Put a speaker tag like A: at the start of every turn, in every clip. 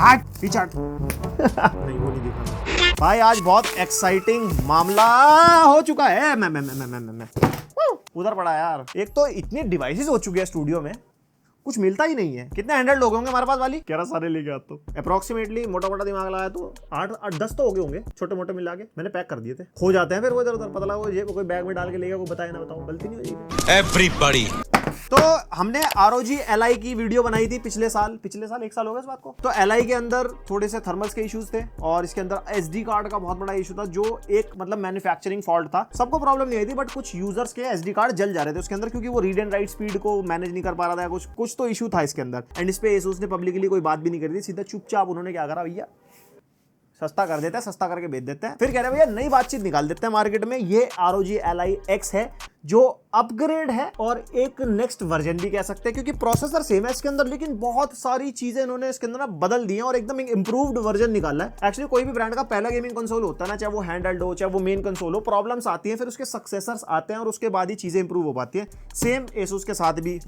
A: हट पीछे हट। नहीं वो नहीं दिखा भाई। आज बहुत एक्साइटिंग मामला हो चुका है। मैं उधर पड़ा यार। एक तो इतने डिवाइसेस हो चुके हैं स्टूडियो में, कुछ मिलता ही नहीं है। कितने 100 लोग होंगे हमारे पास वाली? 11 सारे लेके आता हूँ अप्रोक्सीमेटली। मोटा मोटा दिमाग लगाया तो 8-10 तो हो गए होंगे, छोटे मोटे मिला के। मैंने पैक कर दिए थे। हो जाते हैं फिर वो इधर उधर, पता लगा ये कोई बैग में डाल के लेगा, कोई बताए ना बताओ, गलती नहीं हो जाएगी एवरीबॉडी। तो हमने ROG Ally की वीडियो बनाई थी पिछले साल 1 साल हो गया इस बात को। तो Ally के अंदर थोड़े से थर्मल्स के इश्यूज थे और इसके अंदर SD कार्ड का बहुत बड़ा इशू था, जो एक मतलब मैन्युफैक्चरिंग फॉल्ट था। सबको प्रॉब्लम नहीं आई थी, बट कुछ यूजर्स के SD कार्ड जल जा रहे थे उसके अंदर, क्योंकि वो रीड एंड राइट स्पीड को मैनेज नहीं कर पा रहा था। कुछ तो इशू था इसके अंदर। एंड इस पे ASUS ने पब्लिकली कोई बात भी नहीं करी थी। सीधा चुपचाप उन्होंने क्या करा, भैया सस्ता कर देते हैं, सस्ता करके बेच देते हैं। फिर कह रहे हैं भैया नई बातचीत निकाल देते हैं मार्केट में। ये ROG Ally X है, जो अपग्रेड है और एक नेक्स्ट वर्जन भी कह सकते हैं, क्योंकि प्रोसेसर सेम है इसके अंदर, लेकिन बहुत सारी चीजें इन्होंने इसके अंदर ना बदल दी हैं और एकदम इंप्रूव्ड वर्जन निकाला है। एक्चुअली कोई भी ब्रांड का पहला गेमिंग कंसोल होता है ना, चाहे वो हैंडहेल्ड हो चाहे वो मेन कंसोल हो, प्रॉब्लम्स आती हैं, फिर उसके सक्सेसर्स आते हैं और उसके बाद ही चीजें इंप्रूव हो पाती हैं। सेम ASUS के साथ भी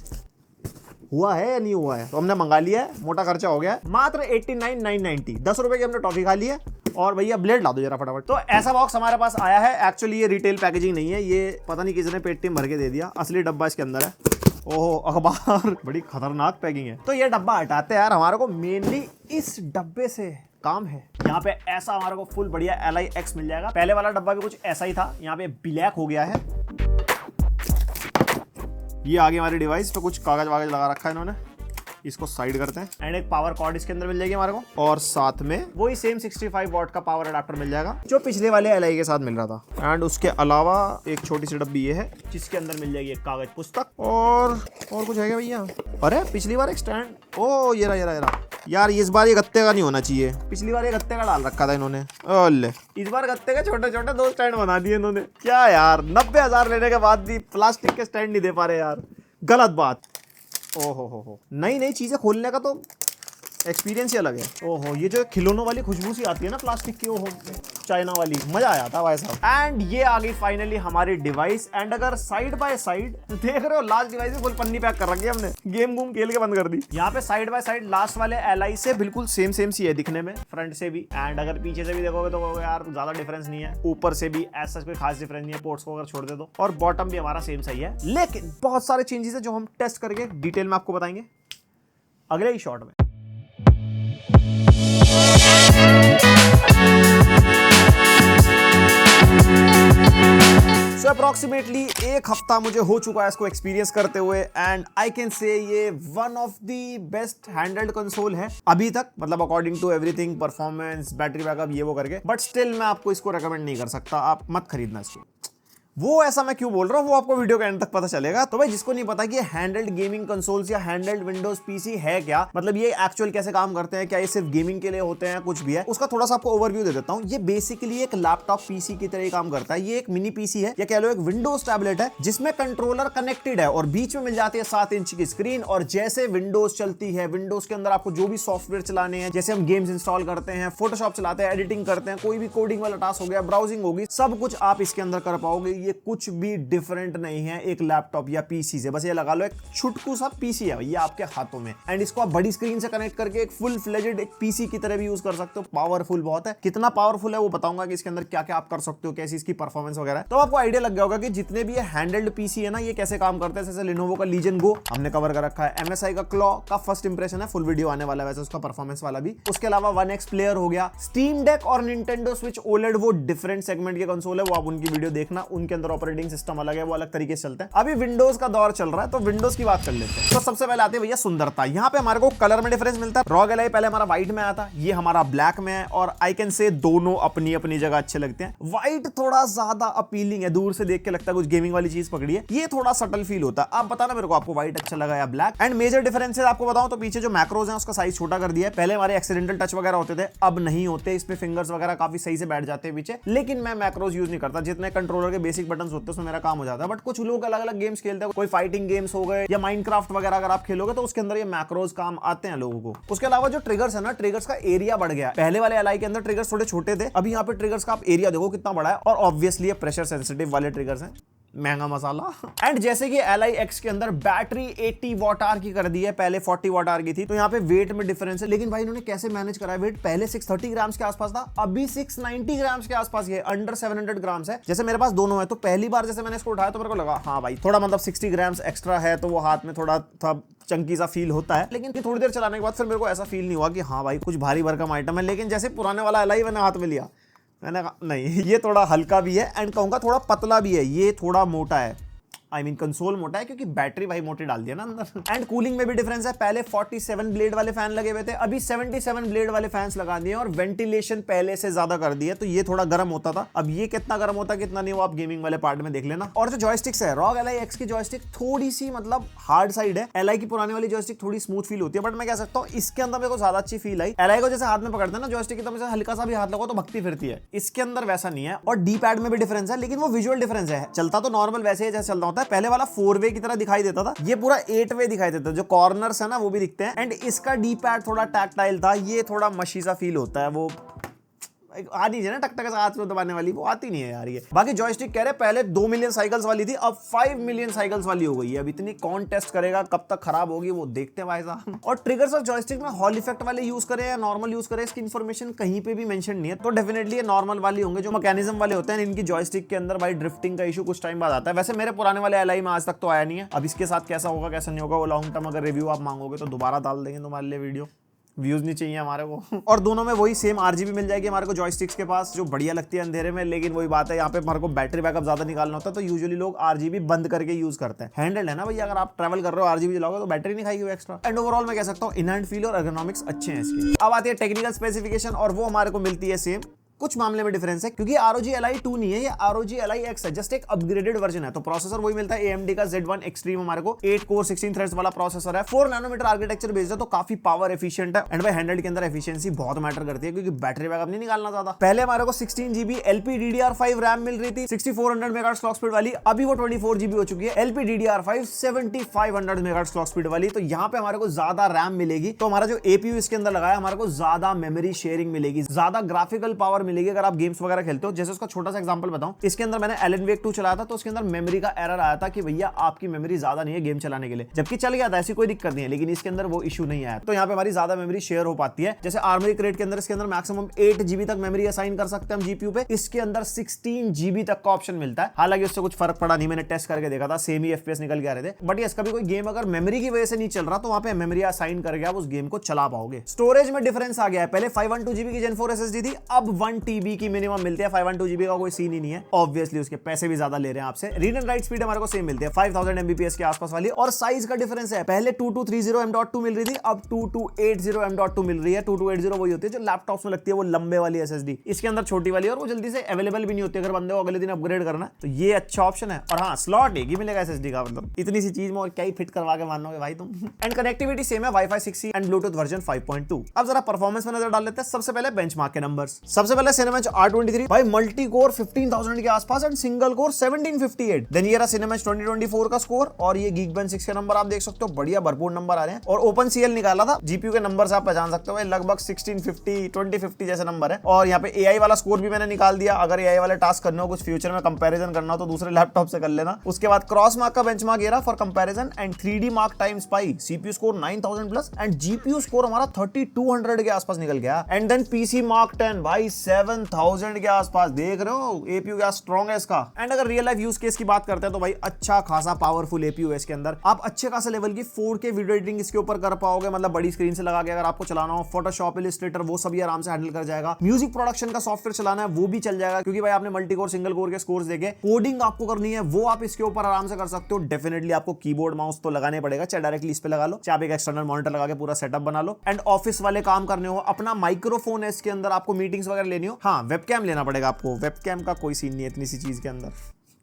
A: हुआ है या नहीं हुआ है। तो हमने मंगा लिया है, मोटा खर्चा हो गया है, मात्र 89,990 10 रुपए की हमने टॉफी खा ली है। और भैया ब्लेड ला दो जरा फटाफट। तो ऐसा बॉक्स हमारे पास आया है। एक्चुअली ये रिटेल पैकेजिंग नहीं है, ये पता नहीं किसने पेटीएम भर के दे दिया। असली डब्बा इसके अंदर है। ओहो अखबार, बड़ी खतरनाक पैकिंग है। तो ये डब्बा हटाते हैं यार, हमारे को मेनली इस डब्बे से काम है। यहाँ पे ऐसा हमारे को फुल बढ़िया Ally X मिल जाएगा। पहले वाला डब्बा भी कुछ ऐसा ही था, यहाँ पे ब्लैक हो गया है। ये आगे हमारी डिवाइस पे कुछ कागज वागज लगा रखा है इन्होंने, इसको साइड करते हैं। एंड एक पावर कॉर्ड इसके अंदर मिल जाएगी हमारे को, और साथ में वही सेम 65 वॉट का पावर अडाप्टर मिल जाएगा जो पिछले वाले Ally के साथ मिल रहा था। एंड उसके अलावा एक छोटी सी डब्बी ये है, जिसके अंदर मिल जाएगी एक कागज पुस्तक और कुछ है क्या भैया? अरे पिछली बार एक स्टैंड, ओ ये रहा यार। इस बार ये गत्ते का नहीं होना चाहिए, पिछली बार ये गत्ते का डाल रखा था इन्होंने। ओले इस बार गत्ते के छोटे छोटे 2 स्टैंड बना दिए इन्होंने। क्या यार, 90,000 लेने के बाद भी प्लास्टिक के स्टैंड नहीं दे पा रहे यार, गलत बात। ओहो हो नई नई चीजें खोलने का तो एक्सपीरियंस ही अलग है। ओहो ये जो खिलौनों वाली खुशबू सी आती है ना प्लास्टिक की, ओहो चाइना वाली, मजा आया था भाई साहब। एंड ये आ गई फाइनली हमारी डिवाइस। एंड अगर साइड बाय साइड देख रहे हो, लास्ट डिवाइस फुल पन्नी पैक कर रखी है हमने, गेम गूम खेल के बंद कर दी। यहाँ पे साइड बाय साइड लास्ट वाले Ally से बिल्कुल सेम सी है दिखने में, फ्रंट से भी। एंड अगर पीछे से भी देखोगे तो यार ज्यादा डिफरेंस नहीं है। ऊपर से भी ऐसा कोई खास डिफरेंस नहीं है, पोर्ट्स को अगर छोड़ दे दो। और बॉटम भी हमारा सेम सही है, लेकिन बहुत सारे चेंजेस है जो हम टेस्ट करके डिटेल में आपको बताएंगे अगले ही शॉट में। So अप्रोक्सीमेटली 1 हफ्ता मुझे हो चुका है इसको एक्सपीरियंस करते हुए। एंड आई कैन से ये one of the best handheld console है अभी तक, मतलब according to everything, performance, battery backup, ये वो करके। बट स्टिल मैं आपको इसको रेकमेंड नहीं कर सकता, आप मत खरीदना इसको। वो ऐसा मैं क्यों बोल रहा हूँ वो आपको वीडियो के एंड तक पता चलेगा। तो भाई जिसको नहीं पता कि हैंडल्ड गेमिंग कंसोल्स या हैंडल्ड विंडोज पीसी है क्या, मतलब ये एक्चुअल कैसे काम करते हैं, क्या ये सिर्फ गेमिंग के लिए होते हैं, कुछ भी है, उसका थोड़ा सा आपको ओवरव्यू दे देता हूँ। ये बेसिकली एक लैपटॉप पीसी की तरह ही काम करता है। ये एक मिनी पीसी है या कह लो एक विंडोज टैबलेट है, जिसमें कंट्रोलर कनेक्टेड है और बीच में मिल जाती है 7 इंच की स्क्रीन। और जैसे विंडोज चलती है, विंडोज के अंदर आपको जो भी सॉफ्टवेयर चलाने हैं, जैसे हम गेम्स इंस्टॉल करते हैं, फोटोशॉप चलाते हैं, एडिटिंग करते हैं, कोई भी कोडिंग वाला टास्क हो गया, ब्राउजिंग होगी, सब कुछ आप इसके अंदर कर पाओगे। ये कुछ भी डिफरेंट नहीं है एक लैपटॉप या पीसी से। बस ये लगा लो एक छुटकू सा पीसी है ये आपके हाथों में। एंड इसको आप बड़ी स्क्रीन से कनेक्ट करके एक फुल फ्लेजेड एक पीसी की तरह भी यूज कर सकते हो। पावरफुल बहुत है। कितना पावरफुल है वो बताऊंगा कि इसके अंदर क्या क्या आप कर सकते हो, कैसी इसकी परफॉर्मेंस वगैरह है। तो आपको आइडिया लग गया होगा कि जितने भी ये हैंडल्ड पीसी है ना, ये कैसे काम करते हैं। जैसे Lenovo का Legion Go हमने कवर कर रखा है, MSI का Claw का फर्स्ट इंप्रेशन है, फुल वीडियो आने वाला है वैसे उसका परफॉर्मेंस वाला भी। उसके अलावा 1X प्लेयर हो गया, Steam Deck और Nintendo Switch OLED, वो डिफरेंट सेगमेंट के कंसोल है, वो आप उनकी वीडियो देखना, उनके अंदर ऑपरेटिंग सिस्टम अलग है, वो अलग तरीके से चलता है। अभी विंडोज का दौर चल रहा है तो विंडोज की बात कर लेते हैं। तो सबसे पहले आते हैं भैया सुंदरता। यहाँ पे हमारे को कलर में डिफरेंस मिलता है। ROG Ally पहले हमारा व्हाइट में आया था, ये हमारा ब्लैक में है। और आई कैन से दोनों अपनी अपनी जगह अच्छे लगते हैं। व्हाइट थोड़ा ज्यादा अपीलिंग है, दूर से देख के लगता है कुछ गेमिंग वाली चीज पकड़ी है। ये थोड़ा सटल फील होता है। आप बताना मेरे को, आपको व्हाइट अच्छा लगा या ब्लैक। एंड मेजर डिफरेंसेस आपको बताऊं तो पीछे जो मैक्रोज है उसका साइज छोटा कर दिया है। पहले हमारे एक्सीडेंटल टच वगैरह होते थे, अब नहीं होते। इस पे फिंगर्स वगैरह काफी सही से बैठ जाते हैं पीछे। लेकिन मैं मैक्रोज यूज नहीं करता, जितने कंट्रोलर के बेसिक बटन होते हैं उसमें मेरा काम हो जाता है। बट कुछ लोग अलग अलग गेम्स खेलते हैं, कोई फाइटिंग गेम्स हो गए या माइनक्राफ्ट वगैरह अगर आप खेलोगे तो उसके अंदर ये मैक्रोज काम आते हैं लोगों को। उसके अलावा जो ट्रिगर्स है ना, ट्रिगर्स का एरिया बढ़ गया है। पहले वाले Ally के अंदर ट्रिगर्स थोड़े छोटे थे, अभी यहाँ पे ट्रिगर्स का आप एरिया देखो कितना बड़ा है। और ऑब्वियसली ये प्रेशर सेंसिटिव वाले ट्रिगर्स हैं। महंगा मसाला। एंड जैसे कि Ally X के अंदर बैटरी 80 वॉट आवर की कर दी है, पहले 40 वॉट आवर की थी, तो यहाँ पे वेट में डिफरेंस है। लेकिन भाई इन्होंने कैसे मैनेज करा है, वेट पहले 630 ग्राम्स के आसपास था, अभी 690 ग्राम्स के आसपास, ये अंडर 700 ग्राम्स है। जैसे मेरे पास दोनों है, तो पहली बार जैसे मैंने इसको उठाया तो मेरे को लगा हाँ भाई थोड़ा मतलब 60 ग्राम्स एक्स्ट्रा है, तो वो हाथ में थोड़ा चंकी सा फील होता है। लेकिन थोड़ी देर चलाने के बाद फिर मेरे को ऐसा फील नहीं हुआ कि हाँ भाई कुछ भारी भरकम आइटम है। लेकिन जैसे पुराने वाला Ally मैंने हाथ में लिया, मैंने कहा नहीं ये थोड़ा हल्का भी है एंड कहूंगा थोड़ा पतला भी है, ये थोड़ा मोटा है। आई मीन कंसोल मोटा है क्योंकि बैटरी भाई मोटी डाल दिया ना अंदर। एंड कूलिंग में भी डिफरेंस है, पहले 47 ब्लेड वाले फैन लगे हुए थे, अभी 77 ब्लेड वाले फैंस लगा दिए और वेंटिलेशन पहले से ज्यादा कर दिए, तो ये थोड़ा गर्म होता था। अब ये कितना गर्म होता है कितना नहीं, वो आप गेमिंग वाले पार्ट में देख लेना। और जो जॉयस्टिक्स है, ROG Ally X की जॉयस्टिक थोड़ी सी मतलब हार्ड साइड है, Ally की पुरानी वाली जॉयस्टिक थोड़ी स्मूथ फील होती है। बट मैं कह सकता हूँ इसके अंदर मेरे को ज्यादा अच्छी फील आई। Ally को जैसे हाथ में पकड़ते हैं ना जॉयस्टिक की, तो हल्का सा भी हाथ लगाओ तो भगती फिरती है, इसके अंदर वैसा नहीं है। और डी पैड में भी डिफरेंस है, लेकिन वो विजुअल डिफरेंस है, चलता तो नॉर्मल वैसे ही जैसे चलता होता है। पहले वाला 4 वे की तरह दिखाई देता था, ये पूरा 8 वे दिखाई देता है, जो कॉर्नर्स है ना वो भी दिखते हैं। एंड इसका डी पैड थोड़ा टैक्टाइल था, ये थोड़ा मशी सा फील होता है, वो आती है ना टक हाथ में दबाने वाली, वो आती नहीं है यार ये। बाकी जॉयस्टिक कह रहे पहले 2 मिलियन साइकिल्स वाली थी, अब 5 मिलियन साइकिल्स वाली हो गई है। अब इतनी कौन टेस्ट करेगा, कब तक खराब होगी वो देखते हैं भाई साहब। और ट्रिगर्स और जॉयस्टिक में हॉल इफेक्ट वाले यूज करें या नॉर्मल यूज करें, इसकी इन्फॉर्मेशन कहीं पे भी मेंशन नहीं है, तो डेफिनेटली ये नॉर्मल वाली होंगे। जो मैकेनिज्म वाले होते हैं इनकी जॉयस्टिक के अंदर भाई ड्रिफ्टिंग का इशू कुछ टाइम बाद आता है। वैसे मेरे पुराने वाले Ally में आज तक तो आया नहीं है, अब इसके साथ कैसा होगा कैसा नहीं होगा वो लॉन्ग टर्म अगर रिव्यू आप मांगोगे तो दोबारा डाल देंगे तुम्हारे लिए वीडियो, व्यूज नहीं चाहिए हमारे को। और दोनों में वही सेम RGB मिल जाएगी हमारे को जॉयस्टिक्स के पास, जो बढ़िया लगती है अंधेरे में। लेकिन वही बात है यहाँ पे हमारे को बैटरी बैकअप ज्यादा निकालना होता है, तो यूजुअली लोग RGB बंद करके यूज करते हैं। हैंडल है ना भैया, अगर आप ट्रैवल कर रहे हो RGB जलाओगे तो बैटरी नहीं खाएगी एक्स्ट्रा। एंड ओवरऑल मैं कह सकता हूँ इन हैंड फील और एर्गोनॉमिक्स अच्छे हैं इसके। अब आती है टेक्निकल स्पेसिफिकेशन, और वो हमारे को मिलती है सेम। कुछ मामले में डिफरेंस है क्योंकि ROG Ally 2 नहीं है, ये ROG Ally X है, जस्ट एक अपग्रेडेड वर्जन है। तो प्रोसेसर वही मिलता है AMD का Z1 Extreme, हमारे को 8 कोर 16 थ्रेड्स वाला प्रोसेसर है, 4 नैनोमीटर आर्किटेक्चर बेस्ड है, तो काफी पावर एफिशिएंट है। एंड भाई हैंडल्ड के अंदर एफिशिएंसी बहुत मैटर करती है क्योंकि बैटरी बैकअप नहीं निकालना ज्यादा। पहले हमारे को 16 GB LPDDR5 रैम मिल रही थी 6400 मेगाहर्ट्ज क्लॉक स्पीड वाली, अभी वो 24 GB हो चुकी है LPDDR5 7500 मेगाहर्ट्ज क्लॉक स्पीड वाली। तो यहाँ पे हमारे को ज्यादा रैम मिलेगी, तो हमारा जो APU इसके अंदर लगाया हमारे को ज्यादा मेमोरी शेयरिंग मिलेगी, ज्यादा ग्राफिकल पावर मिलेगी अगर आप गेम्स वगैरह खेलते हो। जैसे उसका छोटा सा एग्जांपल बताऊं, इसके अंदर मैंने Alan Wake 2 चलाया था, तो उसके अंदर मेमोरी का एरर आया था कि भैया आपकी मेमोरी ज्यादा नहीं है गेम चलाने के लिए, जबकि चल गया था, ऐसी कोई दिक्कत नहीं है। लेकिन इसके अंदर वो इशू नहीं आया, तो यहाँ पे हमारी ज्यादा मेमोरी शेयर हो पाती है। जैसे आर्मरी क्रेट के अंदर इसके अंदर मैक्सिमम 8 GB तक मेमोरी असाइन कर सकते हैं हम GPU पे, इसके अंदर 16 GB तक का ऑप्शन मिलता है। हालांकि उससे कुछ फर्क पड़ा नहीं, मैंने टेस्ट करके देखा था, सेम ही FPS निकल के आ रहे थे। बट इसका भी कोई गेम अगर मेमोरी की वजह से नहीं चल रहा, तो वहां पे मेमोरी असाइन करके आप उस गेम को चला पाओगे। स्टोरेज में डिफरेंस आ गया है, पहले 512 GB की Gen 4 SSD थी, अब 1 TB की मिनिमम मिलती है। 512 GB का कोई सीन ही नहीं है, ऑब्वियसली उसके पैसे भी ज्यादा ले रहे हैं आपसे। रीड एंड राइट स्पीड हमारे को सेम मिलती है 5000 Mbps के आसपास वाली। और साइज का डिफरेंस है, पहले 2230 M.2 मिल रही थी, अब 2280 M.2 मिल रही है। 2280 वही होती है जो लैपटॉप्स में लगती है, वो लंबे वाली SSD, इसके अंदर छोटी वाली, और वो जल्दी से अवेलेबल भी नहीं होती अगर बंदे को अगले दिन अपग्रेड करना, तो ये अच्छा ऑप्शन है। और हाँ, स्लॉट एक ही मिलेगा SSD का, मतलब इतनी सी चीज में और क्या ही फिट करवा के मानोगे भाई तुम। एंड कनेक्टिविटी सेम है, Wi-Fi 6E and Bluetooth version 5.2। अब जरा परफॉर्मेंस में नजर डाल लेते हैं। सबसे पहले बेंचमार्क के नंबर्स। सबसे पहले Cinebench R23 भाई मल्टी कोर 15000 के आसपास एंड सिंगल कोर 1758। देन ये रहा Cinebench 2024 का स्कोर, और ये Geekbench 6 के नंबर आप देख सकते हो, बढ़िया भरपूर नंबर आ रहे हैं। और OpenCL निकाला था, GPU के नंबर से आप पहचान सकते हो, लगभग 1650 2050 जैसे नंबर है। और यहाँ पे AI वाला स्कोर भी मैंने निकाल दिया, अगर AI वाले टास्क करने हो, कुछ फ्यूचर में कंपैरिजन करना हो तो दूसरे लैपटॉप से कर लेना। उसके बाद क्रॉस मार्क का बेंचमार्क ये रहा for comparison, and 3D mark time spy, CPU score 9000 plus and GPU score हमारा 3200 के आसपास निकल गया। एंड देन PC मार्क 10 भाई 7000 के आसपास, देख रहे हो APU क्या स्ट्रॉन्ग है इसका। एंड अगर रियल लाइफ यूज केस की बात करते हैं तो भाई अच्छा खासा पावरफुल APU है इसके अंदर, आप अच्छे खासे लेवल की 4K वीडियो एडिटिंग इसके ऊपर कर पाओगे, मतलब बड़ी स्क्रीन से लगा के अगर आपको चलाना हो, फोटोशॉप, इलस्ट्रेटर वो सभी आराम से हैंडल कर जाएगा। म्यूजिक प्रोडक्शन का सॉफ्टवेयर चलाना है वो भी चल जाएगा, क्योंकि भाई आपने मल्टी कोर सिंगल कोर के स्कोर्स देखे। कोडिंग आपको करनी है वो आप इसके ऊपर आराम से कर सकते हो। डेफिनेटली आपको कीबोर्ड माउस तो लगाने पड़ेगा, चाहे डायरेक्टली इस पे लगा लो, चाहे आप एक एक्सटर्नल मॉनिटर लगा के पूरा सेटअप बना लो। एंड ऑफिस वाले काम करने हो, अपना माइक्रोफोन है इसके अंदर, आपको मीटिंग्स वगैरह लेनी हो, हाँ वेबकैम लेना पड़ेगा आपको, वेबकैम का कोई सीन नहीं है इतनी सी चीज के अंदर,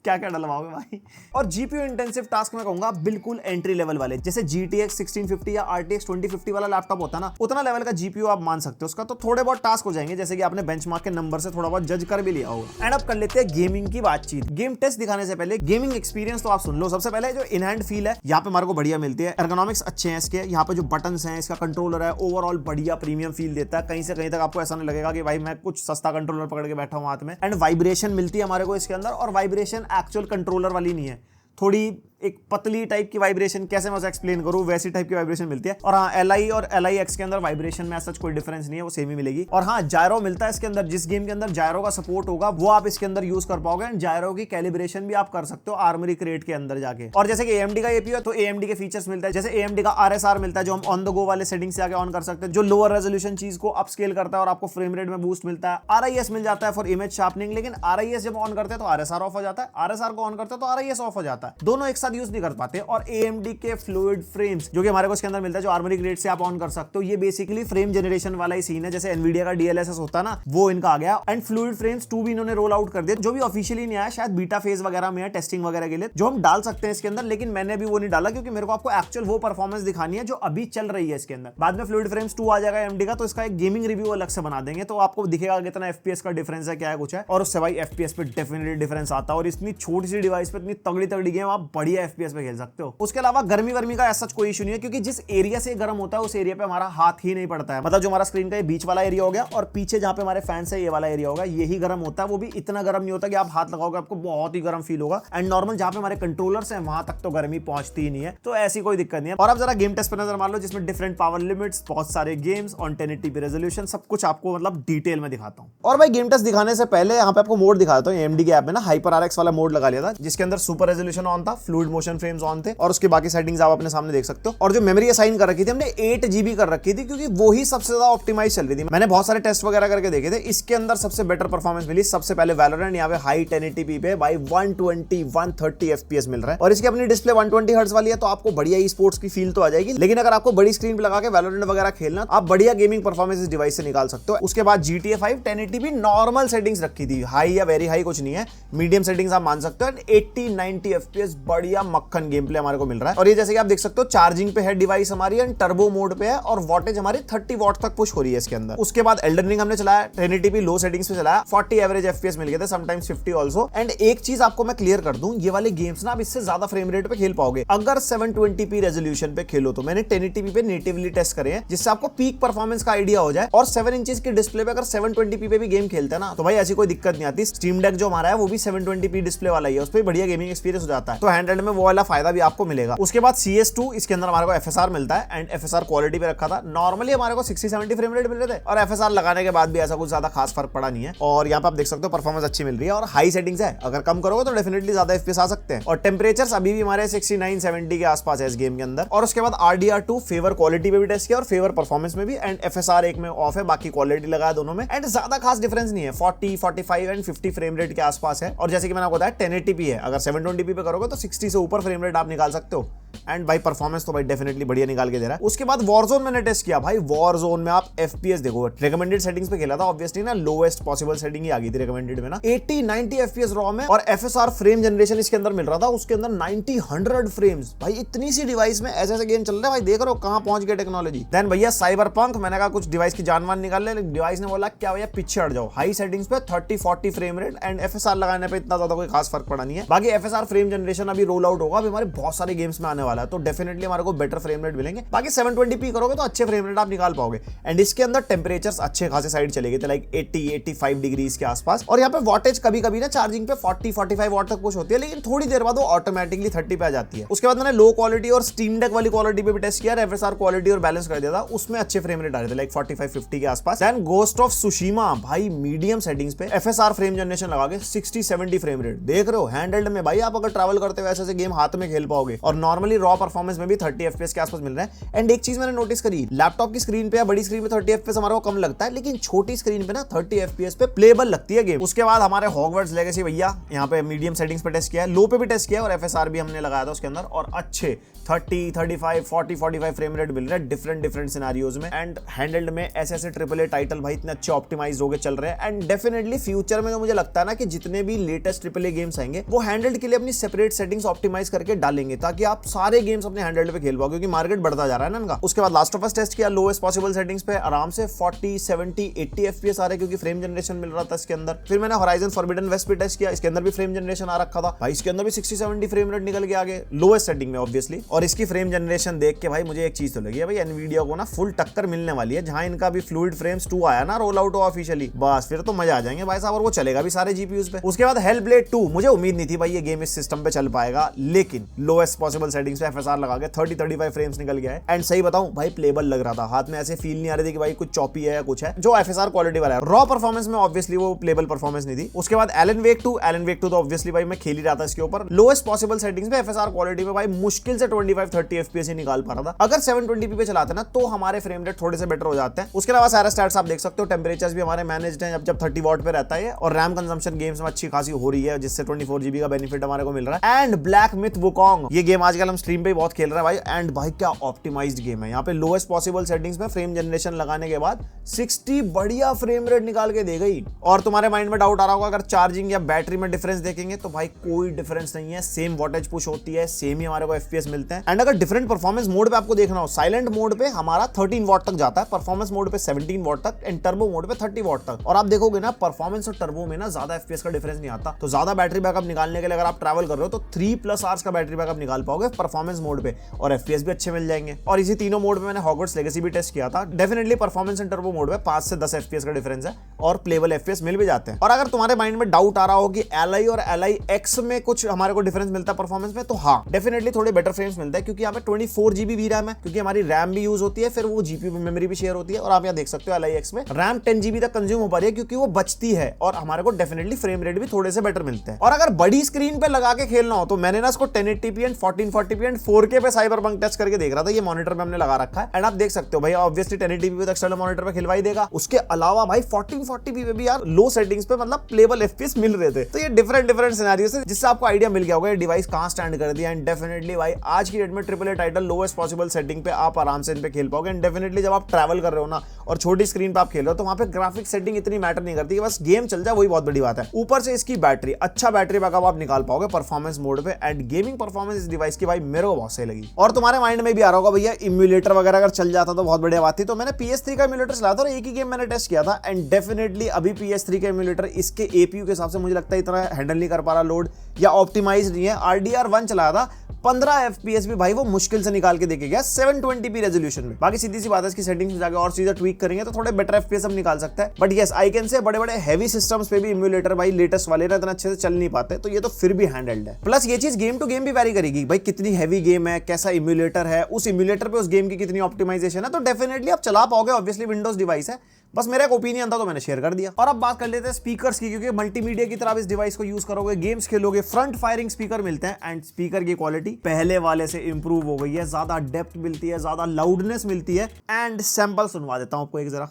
A: क्या क्या डलवाओगे भाई। और GPU इंटेंसिव टास्क में कहूंगा बिल्कुल एंट्री लेवल वाले, जैसे GTX 1650 या RTX 2050 वाला लैपटॉप होता है ना, उतना लेवल का GPU आप मान सकते हो उसका, तो थोड़े बहुत टास्क हो जाएंगे, जैसे कि आपने बेंचमार्क के नंबर से थोड़ा बहुत जज कर भी लिया होगा। एंड अब कर लेते हैं गेमिंग की बातचीत। गेम टेस्ट दिखाने से पहले गेमिंग एक्सपीरियंस तो आप सुन लो। सबसे पहले जो इन हैंड फील है यहाँ पे हमारे को बढ़िया मिलती है, एर्गोनॉमिक्स अच्छे हैं इसके, यहाँ पे जो बटन्स हैं, इसका कंट्रोलर है, ओवरऑल बढ़िया प्रीमियम फील देता है। कहीं से कहीं तक आपको ऐसा नहीं लगेगा कि भाई मैं कुछ सस्ता कंट्रोलर पकड़ के बैठा हूँ हाथ में। एंड वाइब्रेशन मिलती है हमारे को इसके अंदर, और वाइब्रेशन एक्चुअल कंट्रोलर वाली नहीं है, थोड़ी एक पतली टाइप की वाइब्रेशन, कैसे मैं उसे एक्सप्लेन करूं, वैसी टाइप की वाइब्रेशन मिलती है। और हाँ, LI और LIX के अंदर वाइब्रेशन में ऐसा कोई डिफरेंस नहीं है, वो सेम ही मिलेगी। और हाँ, जायरो मिलता है इसके अंदर, जिस गेम के अंदर जायरो का सपोर्ट होगा वो आप इसके अंदर यूज कर पाओगे। एंड जायरो की कैलिब्रेशन भी आप कर सकते हो आर्मरी क्रेट के अंदर जाके। और जैसे कि AMD का APU है तो AMD के फीचर्स मिलता है, जैसे AMD का RSR मिलता है जो हम ऑन द गो वाले सेटिंग से आके ऑन कर सकते हैं, जो लोअर रेजोल्यूशन चीज को अपस्केल करता है और आपको फ्रेम रेट में बूस्ट मिलता है। RIS मिल जाता है फॉर इमेज शार्पनिंग, लेकिन RIS जब ऑन करते हैं तो RSR ऑफ हो जाता है, RSR को ऑन करते हैं तो RIS ऑफ हो जाता है, दोनों एक साथ यूज नहीं कर पाते। और AMD के फ्लूइड फ्रेम्स जो कि हमारे को इसके अंदर मिलता है, जो आर्मरी ग्रेड से आप ऑन कर सकते हो, ये बेसिकली फ्रेम जनरेशन वाला ही सीन है, जैसे Nvidia का DLSS होता है ना, वो इनका आ गया। एंड फ्लूइड फ्रेम्स 2 भी इन्होंने रोल आउट कर दिया, जो भी ऑफिशियली नहीं आया, शायद बीटा फेज वगैरह में है टेस्टिंग वगैरह के लिए, जो हम डाल सकते हैं इसके अंदर, लेकिन मैंने भी वो नहीं डाला क्योंकि मेरे को आपको एक्चुअल वो परफॉर्मेंस दिखानी है जो अभी चल रही है इसके अंदर। बाद में फ्लूइड फ्रेम्स 2 आ जाएगा AMD का, तो इसका एक गेमिंग रिव्यू अलग से बना देंगे, तो आपको दिखेगा कितना FPS का डिफरेंस है, क्या है कुछ है। और उससे भाई FPS पे डेफिनेटली डिफरेंस आता है, और इतनी छोटी सी डिवाइस पे इतनी तगड़ी तगड़ी गेम आप बढ़िया FPS पे खेल सकते हो। उसके अलावा गर्मी वर्मी का ऐसा कोई इशू नहीं है, क्योंकि जिस एरिया से गर्म होता है उस एरिया पे हमारा हाथ ही नहीं पड़ता है। मतलब जो हमारा स्क्रीन का ये बीच वाला एरिया हो गया और पीछे जहां पे हमारे फैंस है ये वाला एरिया होगा, यही गर्म होता है। वो भी इतना गर्म नहीं होता कि आप हाथ लगाओगे आपको बहुत ही गर्म फील होगा। एंड नॉर्मल जहां पे हमारे कंट्रोलर्स हैं वहां तक तो गर्मी पहुंचती ही नहीं है, तो ऐसी कोई दिक्कत नहीं है। और आप जरा गेम टेस्ट पे नजर मार लो, जिसमें डिफरेंट पावर लिमिट्स, बहुत सारे गेम्स ऑन 1080p रेजोल्यूशन, सब कुछ आपको मतलब डिटेल में दिखाता हूं। और भाई गेम टेस्ट दिखाने से पहले यहाँ पे आपको मोड दिखाता हूँ। AMD के ऐप में ना HyperRX वाला मोड लगा लिया था, जिसके अंदर सुपर रेजोल्यूशन ऑन था, फ्लूइड मोशन फ्रेम्स ऑन थे, और उसकी बाकी सेटिंग्स आप अपने सामने देख सकते हो। और जो मेमोरी असाइन कर रखी थी हमने 8 GB कर रखी थी, क्योंकि वो ही सबसे ज्यादा ऑप्टिमाइज चल रही थी। मैंने बहुत सारे टेस्ट वगैरह करके देखे थे, इसके अंदर सबसे बेटर परफॉर्मेंस मिली सबसे पहले वैलोरेंट, यहाँ पे हाई 1080p पे भाई 120-130 FPS मिल रहा है। और इसकी अपनी डिस्प्ले 120 हर्ट्ज वाली है, तो आपको बढ़िया ई स्पोर्ट्स की फील तो आ जाएगी। लेकिन अगर आपको बड़ी स्क्रीन पे लगा के वैलोरेंट वगैरह खेलना, आप बढ़िया गेमिंग परफॉर्मेंस इस डिवाइस से निकाल सकते हो। उसके बाद GTA 5 1080p नॉर्मल सेटिंग्स रखी थी, हाई या वेरी हाई कुछ नहीं है, मीडियम सेटिंग्स आप मान सकते हो। 80-90 FPS बढ़िया मक्खन गेम प्ले हमारे को मिल रहा है। और ये जैसे कि आप देख सकते हो चार्जिंग पे है डिवाइस हमारी, एंड टर्बो मोड पे है, और वॉटेज हमारी 30 वॉट तक पुश हो रही है इसके अंदर। उसके बाद एल्डन रिंग हमने चलाया 1080p लो सेटिंग्स पे चलाया, 40 एवरेज FPS मिल गए थे, समटाइम्स 50 आल्सो। एंड एक चीज आपको मैं क्लियर कर दूं, ये वाले गेम्स ना आप इससे ज्यादा फ्रेम रेट पे खेल पाओगे अगर 720p रेजोल्यूशन पे खेलो तो। मैंने 1080p पे नेटिवली टेस्ट करे हैं, जिससे आपको पीक परफॉर्मेंस का आइडिया हो जाए। और 7 इंचेस की डिस्प्ले पे अगर 720p पे भी गेम खेलते हैं ना, तो भाई ऐसी कोई दिक्कत नहीं आती। स्टीम डेक जो हमारा है वो भी 720p डिस्प्ले वाला ही है, उस पर बढ़िया गेमिंग एक्सपीरियंस हो जाता है, तो हैंडहेल्ड में वो वाला फायदा भी आपको मिलेगा। उसके बाद CS2, इसके अंदर हमारे को FSR मिलता है, एंड FSR क्वालिटी पे रखा था। नॉर्मली हमारे को 60-70 फ्रेम रेट मिल रहे थे, और FSR लगाने के बाद भी ऐसा कुछ ज्यादा खास फर्क पड़ा नहीं है। और यहाँ पे आप देख सकते हो परफॉर्मेंस अच्छी मिल रही है, और हाई सेटिंग्स है, अगर कम करोगे तो डेफिनेटली ज्यादा FPS आ सकते हैं। और टेम्परेचर्स अभी भी हमारे 69-70 के आसपास है इस गेम के अंदर। और उसके बाद RDR2 फेवर क्वालिटी पे भी टेस्ट किया और फेवर परफॉर्मेंस में भी, एंड FSR एक में ऑफ है, बाकी क्वालिटी लगाया दोनों में। एंड ज्यादा खास डिफरेंस नहीं है, 40, 45 एंड 50 फ्रेम रेट के आसपास है। और जैसे कि मैंने आपको बताया 1080p है, अगर 720p पे करोगे तो 60 से ऊपर फ्रेम रेट आप निकाल सकते हो। एंड भाई परफॉर्मेंस तो भाई डेफिनेटली बढ़िया निकाल के दे रहा है। उसके बाद वॉरजोन मैंने टेस्ट किया भाई, वॉरजोन में आप FPS देखो, रिकमेंडेड सेटिंग्स पे खेला था, ऑब्वियसली ना लोएस्ट पॉसिबल सेटिंग ही आ गई थी रिकमेंडेड में ना, 80-90 FPS रॉ में। और FSR फ्रेम जनरेशन इसके अंदर मिल रहा था, उसके अंदर 90-100 फ्रेम्स। भाई इतनी सी डिवाइस में ऐसे ऐसे गेम चल रहे हैं भाई, देख रहे हो कहां पहुंच गया टेक्नोलॉजी। देन भैया साइबरपंक, मैंने कहा कुछ डिवाइस की जानवान निकाल ले, डिवाइस ने बोला क्या भैया पीछे हट जाओ, हाई सेटिंग्स पे 30-40 फ्रेम रेट, एंड FSR लगाने पे इतना ज्यादा कोई खास फर्क पड़ा नहीं है। बाकी FSR फ्रेम जनरेशन अभी रोल आउट होगा, अभी हमारे बहुत सारे गेम्स में आने वाला है, तो डेफिनेटली हमारे को बेटर फ्रेम रेट मिलेंगे। बाकी 720p करोगे तो अच्छे फ्रेम रेट आप निकाल पाओगे। एंड इसके अंदर टेम्परेचर्स अच्छे खासे साइड चले गए थे, लाइक 80-85 डिग्रीज के आसपास। और यहाँ पे वॉटेज कभी कभी ना चार्जिंग पे 40-45 वॉट तक पुश होती है, लेकिन थोड़ी देर बाद वो ऑटोमेटिकली 30 पे आ जाती है। उसके बाद मैंने लो क्वालिटी और स्टीम डेक वाली क्वालिटी पे भी टेस्ट किया, FSR क्वालिटी और बैलेंस कर दिया था, उसमें अच्छे फ्रेम रेट आ रहे थे, लाइक 45-50 के आसपास। देन गोस्ट ऑफ सुशीमा भाई मीडियम सेटिंग्स पे FSR फ्रेम जनरेशन लगा के 60-70 फ्रेम रेट, देख रहे हो हैंडहेल्ड में भाई, आप अगर ट्रैवल करते हो ऐसे गेम हाथ में खेल पाओगे। और नॉर्मली रॉ परफॉर्मेंस में भी 30 FPS के आसपास मिल रहा है। एंड एक चीज मैंने नोटिस करी, लैपटॉप की स्क्रीन पे या बड़ी स्क्रीन पे 30 FPS हमारे को कम लगता है, लेकिन छोटी स्क्रीन पे ना 30 FPS पे प्लेबल लगती है गेम। उसके बाद हमारे हॉगवर्ट्स लेगेसी भैया यहाँ पे मीडियम सेटिंग्स पे टेस्ट किया है, लो पे भी टेस्ट किया, और FSR भी हमने लगाया था उसके अंदर, और अच्छे 30, 35, 40, 45 फ्रेम रेट मिल रहे हैं डिफरेंट सिनेरियोज में। एंड हैंडल्ड में ऐसे AAA टाइटल भाई इतने अच्छे ऑप्टिमाइज होके चल रहे हैं। एंड डेफिनेटली फ्यूचर में तो मुझे लगता है ना कि जितने भी लेटेस्ट AAA गेम्स आएंगे वो हैंडल्ड के लिए अपनी सेपरेट सेटिंग्स ऑप्टिमाइज करके डालेंगे, ताकि आप सारे गेम्स अपने हैंडहेल्ड पे खेल पाओगे क्योंकि मार्केट बढ़ता जा रहा है ना इनका। उसके बाद लास्ट ऑफ अस टेस्ट किया लोएस्ट पॉसिबल सेटिंग्स पे, आराम से 40, 70, 80 FPS आ रहे क्योंकि फ्रेम जनरेशन मिल रहा था इसके अंदर। फिर मैंने होराइजन फॉरबिडन वेस्ट पे टेस्ट किया, इसके अंदर भी फ्रेम जनरेशन आ रखा था भाई, इसके अंदर भी 60-70 फ्रेम रेट निकल के आगे लोएस्ट सेटिंग में ऑब्वियसली। और इसकी फ्रेम जनरेशन देख के भाई मुझे एक चीज तो लगी है भाई, एनवीडिया को ना फुल टक्कर मिलने वाली है। जहां इनका भी फ्लूइड फ्रेम्स 2 आया ना रोल आउट ऑफिशियली, बस फिर तो मजा आ जाएंगे भाई साहब, और वो चलेगा भी सारे जीपीयूज पे। उसके बाद हेलब्लेड 2, मुझे उम्मीद नहीं थी भाई ये गेम इस सिस्टम पे चल पाएगा, लेकिन लोएस्ट पॉसिबल सेटिंग्स पे एफएसआर लगा के 30-35 फ्रेम्स निकल गया है। एंड सही बताऊं भाई प्लेबल लग रहा था, हाथ में ऐसे फील नहीं आ रही थी कि भाई कुछ चॉपी है या कुछ है, जो एफएसआर क्वालिटी वाला है। रॉ परफॉर्मेंस में ऑब्वियसली वो प्लेबल परफॉर्मेंस नहीं थी। उसके बाद एलन वेक 2 तो ऑब्वियसली भाई मैं खेल ही रहा था इसके ऊपर, लोएस्ट पॉसिबल सेटिंग्स पे एफएसआर क्वालिटी में भाई मुश्किल से 25-30 एफपीएस ही निकाल पा रहा था। अगर 720p पे चलाते ना तो हमारे फ्रेम रेट थोड़े से बेटर हो जाते हैं। उसके अलावा सारे स्टैट्स आप देख सकते हो, टेंपरेचर्स भी हमारे मैनेज्ड हैं जब 30 वॉट पे रहता है, और रैम कंजम्पशन गेम्स में अच्छी खासी हो रही है जिससे 24GB का बेनिफिट हमारे को मिल रहा है। एंड ब्लैक मिथ वुकोंग, ये गेम आजकल हम स्ट्रीम पे बहुत खेल रहे हैं भाई, एंड भाई क्या ऑप्टिमाइज्ड गेम है। यहाँ पे लोएस्ट पॉसिबल सेटिंग्स में फ्रेम जनरेशन लगाने के बाद 60 बढ़िया फ्रेम रेट निकाल के दे गई। और तुम्हारे माइंड में डाउट आ रहा होगा अगर चार्जिंग या बैटरी में डिफरेंस देखेंगे तो भाई कोई डिफरेंस नहीं है, सेम वॉटेज पुश होती है, सेम ही हमारे को एफपीएस मिलते हैं। एंड अगर डिफरेंट परफॉर्मेंस मोड पे आपको देखना हो, साइलेंट मोड पे हमारा 13 वॉट तक जाता है, परफॉर्मेंस मोड पे 17 वॉट तक, एंड टर्बो मोड पे 30 वॉट तक। और आप देखोगे ना परफॉर्मेंस और टर्बो में ना ज्यादा एफपीएस का डिफरेंस नहीं आता। तो ज्यादा बैटरी बैकअप निकालने के लिए अगर आप ट्रैवल कर रहे हो तो 3+ आवर्स का बैटरी बैकअप निकाल पाओगे परफॉर्मेंस मोड पे, और एफपीएस भी अच्छे मिल जाएंगे। और इसी तीनों मोड पे मैंने हॉगवर्ट्स लेगेसी भी टेस्ट किया था, definitely performance and turbo mode पे 5 से 10 एफपीएस का डिफरेंस है, और प्लेबल एफपीएस मिल भी जाते हैं। और अगर तुम्हारे माइंड में डाउट आ रहा हो कि एलआई और एलआई एक्स में कुछ हमारे को डिफरेंस मिलता है परफॉर्मेंस में, तो हाँ डेफिनेटली थोड़े बेटर फ्रेम्स मिलता है क्योंकि यहाँ पे 24GB VRAM है, क्योंकि हमारी रैम भी यूज होती है, फिर वो जीपीयू मेमोरी भी शेयर होती है। और आप यहाँ देख सकते हो एलआई एक्स में रैम 10GB तक कंज्यूम हो पा रही है क्योंकि वो बचती है, और हमारे को डेफिनेटली फ्रेम रेट भी थोड़े से बेटर मिलते हैं। और अगर बड़ी स्क्रीन पे लगा के खेलना हो तो मैंने ना इसको 1080p and 1440p and 4K पे साइबरपंक टेस्ट करके देख रहा था, ये मॉनिटर पे हमने लगा रखा है। एंड आप देख सकते हो भाई ऑब्वियसली 1080p पे एक्सटर्नल मॉनिटर पे खिलवाई देगा, उसके अलावा भाई 1440p पे भी यार लो सेटिंग्स पे मतलब प्लेबल एफपीएस मिल रहे थे। तो ये डिफरेंट सिनेरियोस है जिससे आपको आइडिया मिल गया होगा ये डिवाइस कहां स्टैंड कर दिया। एंड डेफिनेटली भाई आज की डेट में AAA title lowest possible setting पे आप आराम से इन पे खेल पाओगे। एंड डेफिनेटली जब आप ट्रैवल कर रहे हो ना और छोटी स्क्रीन पे आप खेल रहे हो तो वहां पे ग्राफिक सेटिंग इतनी मैटर नहीं करती, बस गेम चल जाए वही बहुत बड़ी बात है। ऊपर से इसकी बैटरी, अच्छा बैटरी बैकअप आप निकाल पाओगे परफॉर्मेंस मोड पे, एंड गेमिंग परफॉर्मेंस इस डिवाइस की भाई मेरे को बहुत सही लगी। और तुम्हारे माइंड में भी आ रहा होगा भैया इम्यूलेटर वगैरह अगर चल जाता तो बहुत बढ़िया बात थी, तो मैंने PS3 का इम्यूलेटर चलाया था और एक ही गेम मैंने टेस्ट किया था। एंड डेफिनेटली अभी PS3 का इम्यूलेटर इसके एपीयू के हिसाब से मुझे लगता है इतना हैंडल नहीं कर पा रहा लोड, या ऑप्टिमाइज नहीं है। RDR1 चलाया था, 15 FPS भी भाई वो मुश्किल से निकाल के देके गया 720p रेजोल्यूशन में। बाकी सीधी सी बात है इसकी सेटिंग्स में जाकर और चीजें ट्वीक करेंगे तो थोड़े बेटर FPS हम निकाल सकते हैं। बट यस आई कैन से बड़े बड़े हैवी सिस्टम्स पे भी इम्यूलेटर भाई लेटेस्ट वाले ना इतना अच्छे से चल नहीं पाते, तो ये तो फिर भी हैंडल्ड है। प्लस ये चीज गेम टू गेम भी वैरी करेगी भाई, कितनी हैवी गेम है, कैसा इम्यूलेटर है, उस इम्यूलेटर पे उस गेम की कितनी ऑप्टिमाइजेशन है, तो डेफिनेटली आप चला पाओगे। ऑब्वियसली विंडोज डिवाइस है, बस मेरा एक ओपिनियन था तो मैंने शेयर कर दिया। और अब बात कर लेते हैं स्पीकर्स की, क्योंकि मल्टीमीडिया की तरह इस डिवाइस को यूज करोगे, गेम्स खेलोगे, फ्रंट फायरिंग स्पीकर मिलते हैं। एंड स्पीकर की क्वालिटी पहले वाले से इंप्रूव हो गई है, ज्यादा डेप्थ मिलती है, ज्यादा लाउडनेस मिलती है। एंड सैंपल सुनवा देता हूं आपको एक जरा।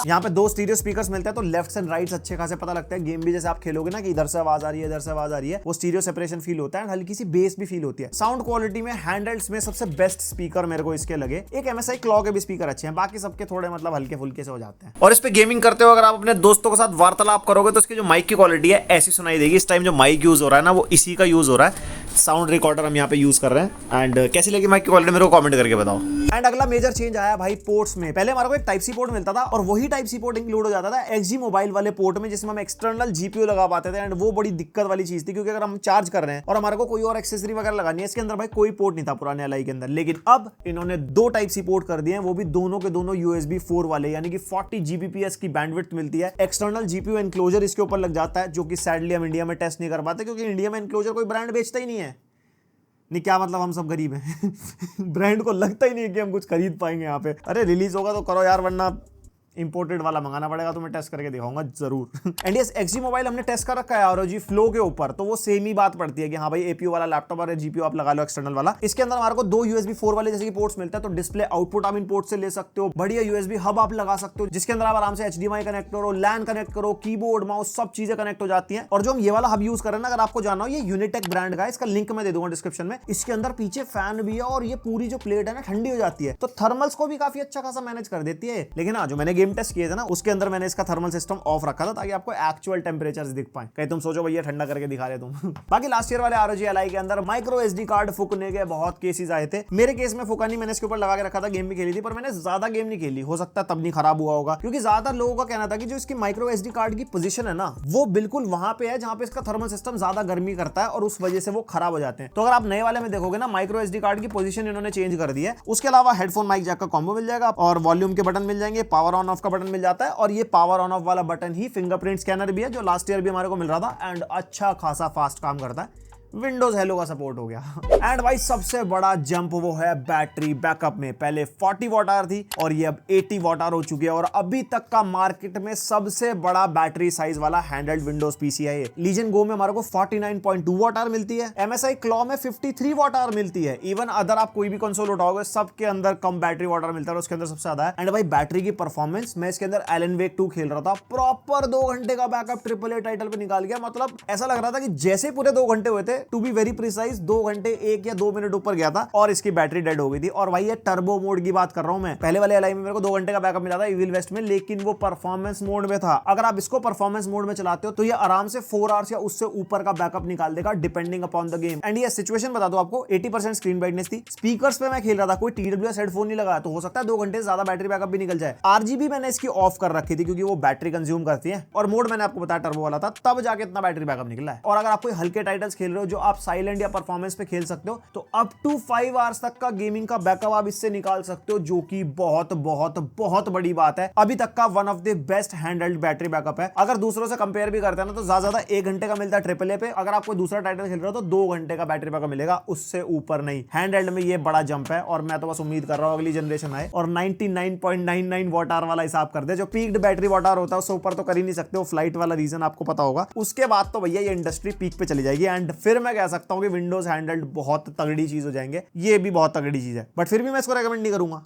A: यहाँ पे 2 स्टीरियो स्पीकर्स मिलते हैं तो लेफ्ट एंड राइट अच्छे खासे पता लगता है। गेम भी जैसे आप खेलोगे ना कि इधर से आवाज आ रही है, इधर से आवाज आ रही है, वो स्टीरियो सेपरेशन फील होता है, हल्की सी बेस भी फील होती है। साउंड क्वालिटी में हैंडल्स में सबसे बेस्ट स्पीकर मेरे को इसके लगे। एक MSI क्लॉ के भी स्पीकर अच्छे हैं, बाकी सबके थोड़े मतलब हल्के फुल्के से हो जाते हैं। और इस पे गेमिंग करते हो अगर आप अपने दोस्तों के साथ वार्तालाप करोगे तो इसकी जो माइक की क्वालिटी है ऐसी सुनाई देगी। इस टाइम जो माइक यूज हो रहा है ना वो इसी का यूज हो रहा है, साउंड रिकॉर्डर हम यहाँ पे यूज कर रहे हैं। एंड कैसी लगी माइक की क्वालिटी मेरे को कमेंट करके बताओ। एंड अगला मेजर चेंज आया भाई पोर्ट्स में। पहले हमारे को एक Type-C पोर्ट मिलता था और वही Type-C पोर्ट इंक्लूड हो जाता था XG मोबाइल वाले पोर्ट में, जिसमें हम एक्सटर्नल GPU लगा पाते थे। एंड वो बड़ी दिक्कत वाली चीज थी क्योंकि अगर हम चार्ज कर रहे हैं और हमारे को कोई और एक्सेसरी वगैरह लगानी है, इसके अंदर भाई कोई पोर्ट नहीं था पुराने LI के अंदर। लेकिन अब इन्होंने 2 Type-C पोर्ट कर दिए हैं, वो भी दोनों के दोनों USB 4 वाले, यानी कि 40 Gbps की बैंडविड्थ मिलती है। एक्सटर्नल GPU एनक्लोजर इसके ऊपर लग जाता है, जो कि सैडली हम इंडिया में टेस्ट नहीं कर पाते क्योंकि इंडिया में एनक्लोजर कोई ब्रांड बेचता ही नहीं है। नहीं क्या मतलब हम सब गरीब हैं ब्रांड को लगता ही नहीं है कि हम कुछ खरीद पाएंगे यहाँ पे। अरे रिलीज होगा तो करो यार, वरना इंपोर्टेड वाला मंगाना पड़ेगा, तो मैं टेस्ट करके दिखाऊंगा जरूर। एंड यस XG मोबाइल हमने टेस्ट कर रखा है ROG फ्लो के ऊपर, तो वो सेम ही बात पड़ती है कि हाँ भाई APU वाला लैपटॉप और GPU आप लगा लो एक्सटर्नल वाला। इसके अंदर हमारे को 2 USB 4 वाले जैसे कि पोर्ट्स मिलते हैं, तो डिस्प्ले आउटपुट आप इन पोर्ट से ले सकते हो, बढ़िया USB हब आप लगा सकते हो जिसके अंदर आप आराम से HDMI कनेक्ट करो, LAN कनेक्ट करो, कीबोर्ड माउस सब चीजें कनेक्ट हो जाती है। और जो हम ये वाला हब यूज कर रहे हैं, अगर आपको जानना हो, ये यूनिटेक ब्रांड का है, इसका लिंक मैं दे दूंगा डिस्क्रिप्शन में। इसके अंदर पीछे फैन भी है और ये पूरी जो प्लेट है ना ठंडी हो जाती है, तो थर्मल्स को भी काफी अच्छा खासा मैनेज कर देती है। लेकिन हाँ जो मैंने गेम टेस्ट किए थे ना, उसके अंदर मैंने इसका थर्मल सिस्टम ऑफ रखा था ताकि आपको एक्चुअल टेम्परेचर दिख पाए, कहीं तुम सोचो भैया ठंडा करके दिखा रहे तुम। बाकी लास्ट ईयर वाले ROG Ally के अंदर माइक्रो SD कार्ड फूकने के बहुत केसेस आए थे। मेरे केस में फूका नहीं, मैंने इसके ऊपर लगा के रखा था, गेम भी खेली थी, पर मैंने ज्यादा गेम नहीं खेली, हो सकता है तब नहीं खराब हुआ होगा, क्योंकि ज्यादातर लोगों का कहना था कि जो इसकी माइक्रो SD कार्ड की पोजीशन है ना, वो बिल्कुल वहां पे है जहां पे इसका थर्मल सिस्टम ज्यादा गर्मी करता है और उस वजह से वो खराब हो जाते हैं। तो अगर आप नए वाले में देखोगे ना, माइक्रो SD कार्ड की पोजीशन इन्होंने चेंज कर दी है। उसके अलावा हेडफोन माइक जैक का कॉम्बो मिल जाएगा और वॉल्यूम के बटन मिल जाएंगे, पावर ऑन ऑफ का बटन मिल जाता है, और ये पावर ऑन ऑफ वाला बटन ही फिंगरप्रिंट स्कैनर भी है जो लास्ट ईयर भी हमारे को मिल रहा था एंड अच्छा खासा फास्ट काम करता है। विंडोज हेलो का सपोर्ट हो गया। एंड भाई सबसे बड़ा जंप वो है बैटरी बैकअप में। पहले 40 वॉट आवर थी और ये अब 80 वॉट आवर हो चुकी है, और अभी तक का मार्केट में सबसे बड़ा बैटरी साइज वाला हैंडल्ड विंडोज पीसी है ये। लीजन गो में हमारे को 49.2 वॉट आवर मिलती है, MSI क्लॉ में 53 वॉट आवर मिलती है। इवन अदर आप कोई भी कंसोल उठाओगे सबके अंदर कम बैटरी वॉट आवर मिलता है और उसके अंदर सबसे ज्यादा है। एंड भाई बैटरी की परफॉर्मेंस, मैं इसके अंदर एलन वेक 2 खेल रहा था, प्रॉपर 2 घंटे का बैकअप AAA टाइटल पे निकाल गया। मतलब ऐसा लग रहा था कि जैसे पूरे 2 घंटे हुए थे, टू बी वेरी प्रिसाइज 2 घंटे 1 या 2 मिनट ऊपर गया था और इसकी बैटरी डेड हो गई थी। और भाई ये टर्बो मोड की बात कर रहा हूं मैं। पहले वाले Ally में मेरे को 2 घंटे का बैकअप मिला था इविल वेस्ट में, लेकिन वो परफॉर्मेंस मोड में था। अगर आप इसको परफॉर्मेंस मोड में चलाते हो तो ये आराम से 4 आवर्स या उससे ऊपर का बैकअप निकाल देगा depending upon the game. And ये सिचुएशन बता दो आपको, 80% स्क्रीन ब्राइटनेस थी, स्पीकर्स पे मैं खेल रहा था, कोई TWS हेडफोन नहीं लगाया, तो हो सकता है 2 घंटे से ज्यादा बैटरी बैकअप भी निकल जाए। RGB मैंने इसकी ऑफ कर रखी थी क्योंकि वो बैटरी कंज्यूम करती है, और मोड मैंने आपको बताया टर्बो वाला था, तब जाके इतना बैटरी बैकअप निकला है। और अगर आप कोई हल्के टाइटल्स खेल रहे हो जो आप साइलेंट या परफॉर्मेंस पे खेल सकते हो, तो अप टू 5 आवर्स तक का गेमिंग का बैकअप आप इससे निकाल सकते हो, जो कि बहुत बहुत बहुत बड़ी बात है। अभी तक का one of the best handled battery backup है। अगर दूसरों से कंपेयर भी करते हैं ना, तो ज्यादा 1 घंटे का मिलता है AAA पे। अगर आप कोई दूसरा टाइटल खेल रहे हो तो 2 घंटे का बैटरी बैकअप मिलेगा, उससे ऊपर नहीं। हैंडल्ड में ये बड़ा जंप है, और मैं तो बस उम्मीद कर रहा हूं अगली जनरेशन आए और 99.99 वॉट आवर वाला हिसाब कर दे। जो पीक्ड बैटरी वॉट आवर होता है उससे ऊपर तो कर ही नहीं सकते, वो फ्लाइट वाला रीजन आपको पता होगा। उसके बाद तो भैया ये इंडस्ट्री पीक पे चली जाएगी, एंड फिर मैं कह सकता हूं कि विंडोज हैंडल्ड बहुत तगड़ी चीज हो जाएंगे। ये भी बहुत तगड़ी चीज है, बट फिर भी मैं इसको रेकमेंड नहीं करूंगा।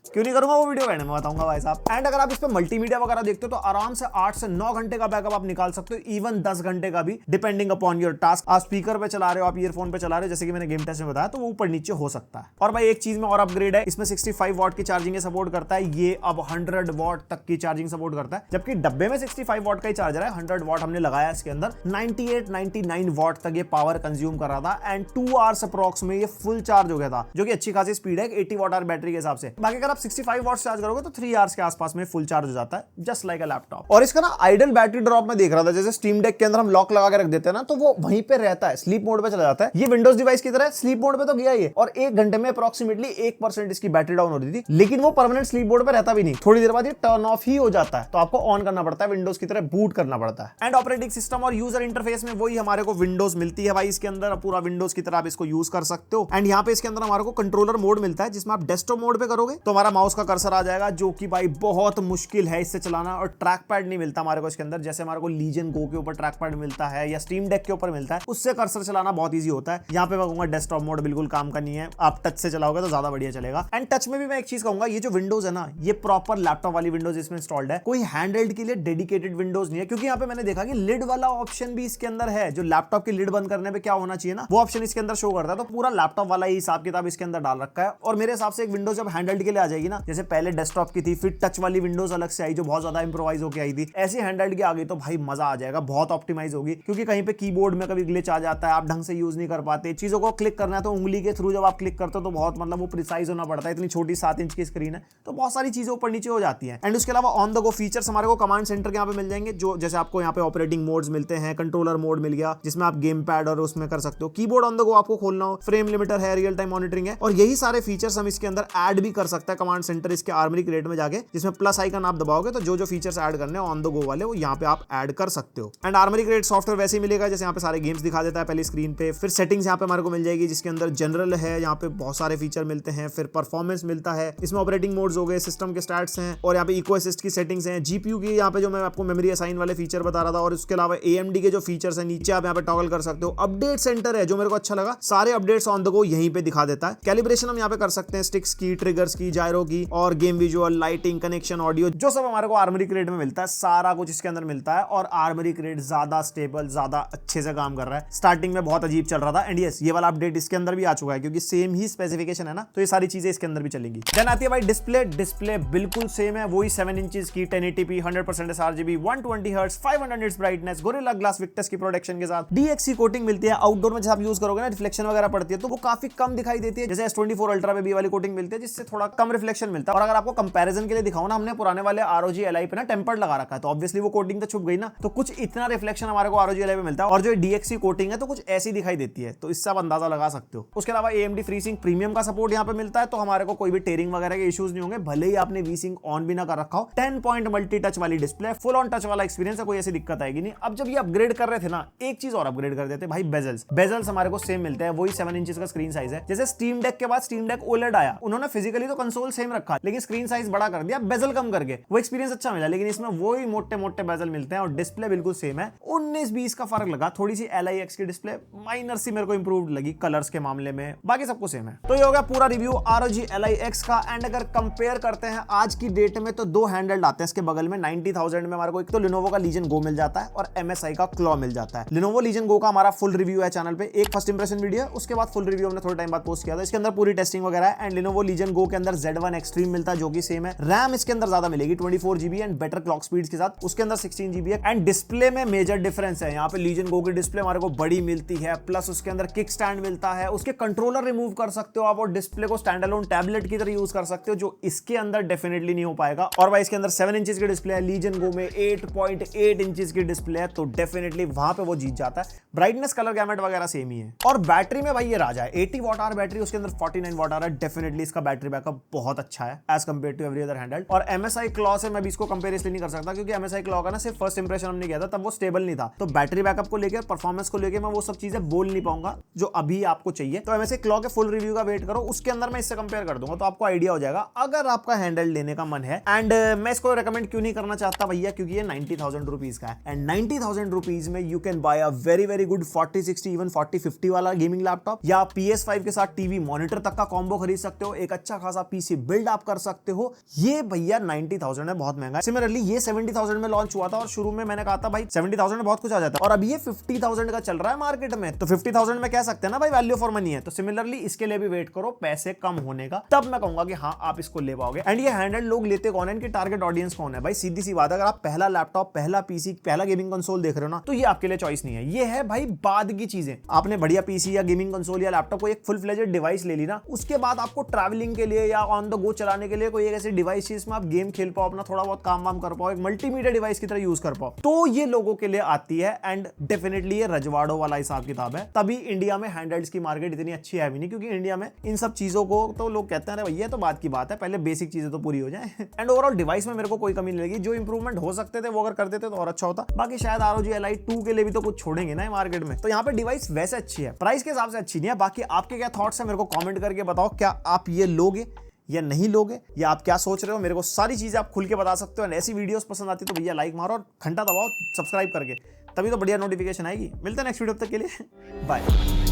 A: क्यों नहीं करूंगा, वो वीडियो में बताऊंगा भाई साहब। एंड अगर आप इस पे मल्टीमीडिया वगैरह देखते हो तो आराम से 8 से 9 घंटे का बैकअप आप निकाल सकते हो, इवन 10 घंटे का भी, डिपेंडिंग अपॉन योर टास्क। आप स्पीकर पे चला रहे हो, आप ईयरफोन पे चला रहे हो, जैसे कि मैंने गेम टेस्ट में बताया, तो वो ऊपर नीचे हो सकता है। और भाई एक चीज में और अपग्रेड है, इसमें 65 वॉट की चार्जिंग सपोर्ट करता है, ये अब 100 वॉट तक की चार्जिंग सपोर्ट करता है। जबकि डब्बे में 65 वॉट का ही चार्जर है, 100 वॉट हमने लगाया इसके अंदर, 98-99 वॉट तक ये पावर कंज्यूम कर रहा था, एंड 2 आवर्स अप्रॉक्स में ये फुल चार्ज हो गया था, जो कि अच्छी खासी स्पीड है 80 वॉट आवर बैटरी के हिसाब से। बाकी अगर आप 65 वॉट चार्ज करोगे तो 3 आवर्स के आसपास में फुल चार्ज हो जाता है, जस्ट लाइक अ लैपटॉप। और इसका ना आइडल बैटरी ड्रॉप में देख रहा था, जैसे स्टीम डेक के अंदर हम लॉक लगा के रख देते हैं ना, तो वो वहीं पे रहता है, स्लीप मोड पे चला जाता है। ये विंडोज डिवाइस की तरह स्लीप मोड पे तो गया ही है, और 1 घंटे में अप्रोक्सीमेटली 1% इसकी बैटरी डाउन हो रही थी, लेकिन वो परमानेंट स्लीप मोड पे रहता भी नहीं, थोड़ी देर बाद ये टर्न ऑफ ही हो जाता है, तो आपको ऑन करना पड़ता है, विंडोज की तरह बूट करना पड़ता है। एंड ऑपरेटिंग सिस्टम और यूजर इंटरफेस में वही हमारे को विंडोज मिलती है भाई, इसके अंदर पूरा विंडोज की तरह आप इसको यूज कर सकते हो। एंड यहाँ पे इसके अंदर हमारे को कंट्रोलर मोड मिलता है, जिसमें आप डेस्कटॉप मोड पे करोगे तो हमारा माउस का कर्सर आ जाएगा, जो कि भाई बहुत मुश्किल है इससे चलाना, और ट्रैक पैड नहीं मिलता हमारे को इसके अंदर, जैसे हमारे को लीजन गो के ऊपर ट्रैक पैड मिलता है या स्टीम डेक के ऊपर मिलता है, उससे कर्सर चलाना बहुत इजी होता है। यहाँ पे मैं कहूंगा डेस्कटॉप मोड बिल्कुल काम का नहीं है, आप टच से चलाओगे तो ज्यादा बढ़िया चलेगा। एंड टच में भी मैं एक चीज कहूंगा, ये जो विंडोज है ना, ये प्रॉपर लैपटॉप वाली विंडोज इसमें इंस्टॉल्ड है, कोई हैंडहेल्ड के लिए डेडिकेटेड विंडोज नहीं है, क्योंकि यहाँ पे मैंने देखा कि लिड वाला ऑप्शन भी इसके अंदर है, जो लैपटॉप की लिड बंद करने पे क्या होना चाहिए ना, वो ऑप्शन इसके अंदर शो करता है, तो पूरा लैपटॉप वाला ही हिसाब किताब इसके अंदर डाल रखा है। और मेरे हिसाब से एक विंडोज जब हैंडहेल्ड के लिए आ जाएगी ना, जैसे पहले डेस्कटॉप की थी, फिर टच वाली विंडोज अलग से आई जो बहुत ज्यादा इंप्रोवाइज होकर आई थी, ऐसी हैंडहेल्ड की आ गई तो भाई मजा आ जाएगा, बहुत ऑप्टिमाइज होगी, क्योंकि कहीं पे कीबोर्ड में कभी ग्लिच आ जाता है, आप ढंग से यूज नहीं कर पाते, चीजों को क्लिक करना है तो उंगली के थ्रू जब आप क्लिक करते हो तो बहुत मतलब वो प्रिसाइज होना पड़ता है, इतनी छोटी 7 इंच की स्क्रीन है, तो बहुत सारी चीजें ऊपर नीचे हो जाती है। एंड उसके अलावा ऑन द गो फीचर्स हमारे को कमांड सेंटर के यहाँ पे मिल जाएंगे, जो जैसे आपको यहाँ पे ऑपरेटिंग मोड्स मिलते हैं, कंट्रोलर मोड मिल गया जिसमें आप गेम पैड और उसमें कर सकते हो, कीबोर्ड ऑन द गो आपको खोलना हो, फ्रेम लिमिटर है, रियल टाइम मॉनिटरिंग है, और यही सारे फीचर्स हम इसके अंदर ऐड भी कर सकते हैं कमांड सेंटर इसके आर्मरी क्रेट में जाके, जिसमें प्लस आइकन आप दबाओगे तो जो फीचर्स ऐड करने ऑन द गो वाले वो यहाँ पे आप ऐड कर सकते हो। एंड आर्मरी क्रेट सॉफ्टवेयर वैसे ही मिलेगा जैसे यहाँ पे सारे गेम्स दिखा देता है पहले स्क्रीन पे, फिर सेटिंग्स यहाँ पे हमारे को मिल जाएगी जिसके अंदर जनरल है, यहाँ पे बहुत सारे फीचर मिलते हैं, फिर परफॉर्मेंस मिलता है, इसमें ऑपरेटिंग मोड्स हो गए, सिस्टम के स्टैट्स हैं, और यहाँ पे इको असिस्ट की सेटिंग्स हैं, जीपीयू की यहाँ पे जो मैं आपको मेमोरी असाइन वाले फीचर बता रहा था, और उसके अलावा AMD के जो फीचर्स हैं नीचे आप यहाँ पे टॉगल कर सकते हो। अपडेट सेंटर है जो मेरे को अच्छा लगा, सारे अपडेट्स ऑन द गो यहीं पे दिखा देता है। कैलिब्रेशन हम यहाँ पे कर सकते हैं, स्टिक्स की, ट्रिगर्स की, जायरो की और game visual, lighting, connection, audio, जो सब हमारे को आर्मरी क्रेट में मिलता है सारा कुछ इसके अंदर मिलता है। और आर्मरी क्रेट ज्यादा स्टेबल, ज्यादा अच्छे से काम कर रहा है। स्टार्टिंग में बहुत अजीब चल रहा था एंड यस ये वाला अपडेट इसके अंदर भी आ चुका है क्योंकि सेम ही स्पेसिफिकेशन है ना, तो ये सारी चीजें इसके अंदर भी चलेंगी। देन आती है भाई डिस्प्ले बिल्कुल सेम है, वही 7 इंचेस की 1080p 100% sRGB 120 hertz 500 nits brightness, gorilla glass Victus की प्रोटेक्शन के साथ DXC कोटिंग मिलती है। आउटडोर में जब आप यूज करोगे ना, रिफ्लेक्शन वगैरह पड़ती है तो वो काफी कम दिखाई देती है। जैसे S24 अल्ट्रा पे भी वाली कोटिंग मिलती है जिससे थोड़ा कम रिफ्लेक्शन मिलता है। और अगर आपको कंपैरिजन के लिए दिखाऊं ना, हमने पुराने वाले ROG Ally पे ना टेम्पर्ड लगा रखा है तो ऑब्वियसली वो कोटिंग तो छुप गई ना, तो कुछ इतना रिफ्लेक्शन हमारे को ROG Ally पे मिलता है। और जो DXC कोटिंग है तो कुछ ऐसी दिखाई देती है, तो इससे आप अंदाजा लगा सकते हो। उसके अलावा AMD FreeSync प्रीमियम का सपोर्ट यहाँ पे मिलता है, तो हमारे को कोई भी टेयरिंग वगैरह के इश्यूज नहीं होंगे, भले ही आपने V-Sync ऑन भी ना कर रखा हो। 10 पॉइंट मल्टी टच वाली डिस्प्ले, फुल ऑन टच वाला एक्सपीरियंस है, कोई ऐसी दिक्कत आएगी नहीं। अब जब ये अपग्रेड कर रहे थे ना, एक चीज और अपग्रेड कर देते भाई, बेजल्स हमारे को सेम मिलते हैं, वही 7 इंचेस का स्क्रीन साइज है। जैसे स्टीम डेक के बाद स्टीम डेक OLED आया, उन्होंने फिजिकली तो कंसोल सेम रखा लेकिन स्क्रीन साइज बड़ा कर दिया, बेजल कम करके, वो एक्सपीरियंस अच्छा मिला। लेकिन इसमें वही मोटे मोटे बेजल मिलते हैं और डिस्प्ले बिल्कुल सेम है। 19-20 का फर्क लगा, थोड़ी सी LIX की डिस्प्ले माइनर सी मेरे को इंप्रूव्ड लगी कलर्स के मामले में, बाकी सब कुछ सेम है। तो ये हो गया पूरा रिव्यू ROG LIX का। एंड अगर कंपेयर करते हैं आज की डेट में तो दो हैंडल्ड आते हैं इसके बगल में। 90,000 में हमारे को एक तो Lenovo का Legion Go मिल जाता है और MSI का Claw मिल जाता है। Lenovo Legion Go का हमारा फुल रिव्यू है चैनल पे, एक फर्स्ट इंप्रेशन वीडियो है, उसके बाद फुल रिव्यू हमने थोड़े टाइम बाद पोस्ट किया था। इसके अंदर पूरी टेस्टिंग वगैरह है। एंड Lenovo Legion Go के अंदर Z1 Extreme मिलता है जो कि सेम है। रैम इसके अंदर ज्यादा मिलेगी 24 GB and better clock speeds के साथ, उसके अंदर 16 GB है। एंड डिस्प्ले में मेजर डिफरेंस है, यहाँ पे Legion Go की डिस्प्ले हमारे को बड़ी मिलती है, प्लस उसके अंदर किक स्टैंड मिलता है, उसके कंट्रोलर रिमूव कर सकते हो आप और डिस्प्ले को स्टैंड अलोन टैबलेट की तरह यूज कर सकते हो, जो इसके अंदर डेफिनेटली नहीं हो पाएगा। और भाई इसके अंदर 7 इंचेस की डिस्प्ले है, Legion Go में 8.8 इंचेस की डिस्प्ले है, तो डेफिनेटली वहां पे वो जीत जाता है। ब्राइटनेस, कलर गैमेट वगैरह सेम ही है। और बैटरी में भाई ये राजा है, 80 वॉट आवर बैटरी, उसके अंदर 49 वॉट आवर है। डेफिनेटली इसका बैटरी बैकअप बहुत अच्छा है as compare to every other handheld. और MSI Claw से मैं भी इसको कंपेयर इसलिए नहीं कर सकता क्योंकि MSI Claw का ना सिर्फ फर्स्ट इंप्रेशन हमने किया था, तब वो स्टेबल नहीं था, तो बैटरी बैकअप को लेकर, परफॉर्मेंस को लेकर मैं वो सब चीजें बोल नहीं पाऊंगा जो अभी आपको चाहिए। तो MSI Claw के फुल रिव्यू का वेट करो, उसके अंदर मैं इससे कंपेयर कर दूंगा तो आपको आइडिया हो जाएगा अगर आपका हैंडल लेने का मन है। एंड मैं इसको रेकमेंड क्यों नहीं करना चाहता भैया, क्योंकि ये 90,000 रुपीज का है। एंड 90,000 रुपीज में you can buy a very very good 4060 even 4050 वाला गेमिंग लैपटॉप, या PS5 के साथ टीवी मॉनिटर तक का कॉम्बो खरीद सकते हो, एक अच्छा खासा PC बिल्ड आप कर सकते हो। ये भैया 90,000 है, बहुत महंगा है। सिमिलरली ये 70,000 में लॉन्च हुआ था और शुरू में मैंने कहा था भाई 70,000 में बहुत कुछ आ जाता है, और अब ये 50,000 का चल रहा है मार्केट में, तो 50,000 में कह सकते हैं ना भाई वैल्यू फॉर मनी है। तो सिमिलरली इसके लिए भी वेट करो पैसे कम होने का, तब मैं कहूंगा कि हाँ आप इसको ले पाओगे। एंड ये हैंडल लोग लेते कौन है, इनकी टारगेट ऑडियंस कौन है भाई, सीधी सी बात है, अगर आप पहला लैपटॉप, पहला PC, पहला गेमिंग कंसोल देख रहे हो ना, तो ये आपके लिए चॉइस नहीं है। ये है भाई बाद की चीजें। आपने बढ़िया PC या गेमिंग कंसोल या लैपटॉप को एक फुल फ्लेजेड डिवाइस ले ली ना, उसके बाद आपको ट्रैवलिंग के लिए या ऑन द गो चलाने के लिए कोई एक ऐसी डिवाइस जिसमें आप गेम खेल पाओ, अपना थोड़ा बहुत काम वाम कर पाओ, एक मल्टीमीडिया डिवाइस की तरह यूज कर पाओ, तो ये लोगों के लिए आती है। एंड डेफिनेटली ये रजवाड़ों वाला हिसाब किताब है, तभी इंडिया में हैंडल्स की मार्केट इतनी अच्छी है भी नहीं, क्योंकि इंडिया में इन सब चीजों को तो लोग कहते हैं भैया तो बात की बात है, पहले बेसिक चीजें तो पूरी हो जाए। एंड ओवरऑल डिवाइस में मेरे को कोई कमी नहीं लगी, जो इंप्रूवमेंट हो सकते थे वो अगर कर देते तो और अच्छा होता। बाकी शायद ROG Ally 2 के लिए भी तो कुछ छोड़ेंगे ना मार्केट में, तो यहाँ पे डिवाइस वैसे अच्छी है, प्राइस के हिसाब से अच्छी नहीं है। बाकी आपके क्या थॉट्स है मेरे को कमेंट करके बताओ, क्या आप ये लोगे या नहीं लोगे, या आप क्या सोच रहे हो, मेरे को सारी चीजें आप खुल के बता सकते हो। एंड ऐसी वीडियोस पसंद आती तो भैया लाइक मारो और घंटा दबाओ सब्सक्राइब करके, तभी तो बढ़िया नोटिफिकेशन आएगी। मिलते हैं नेक्स्ट वीडियो, तक के लिए बाय।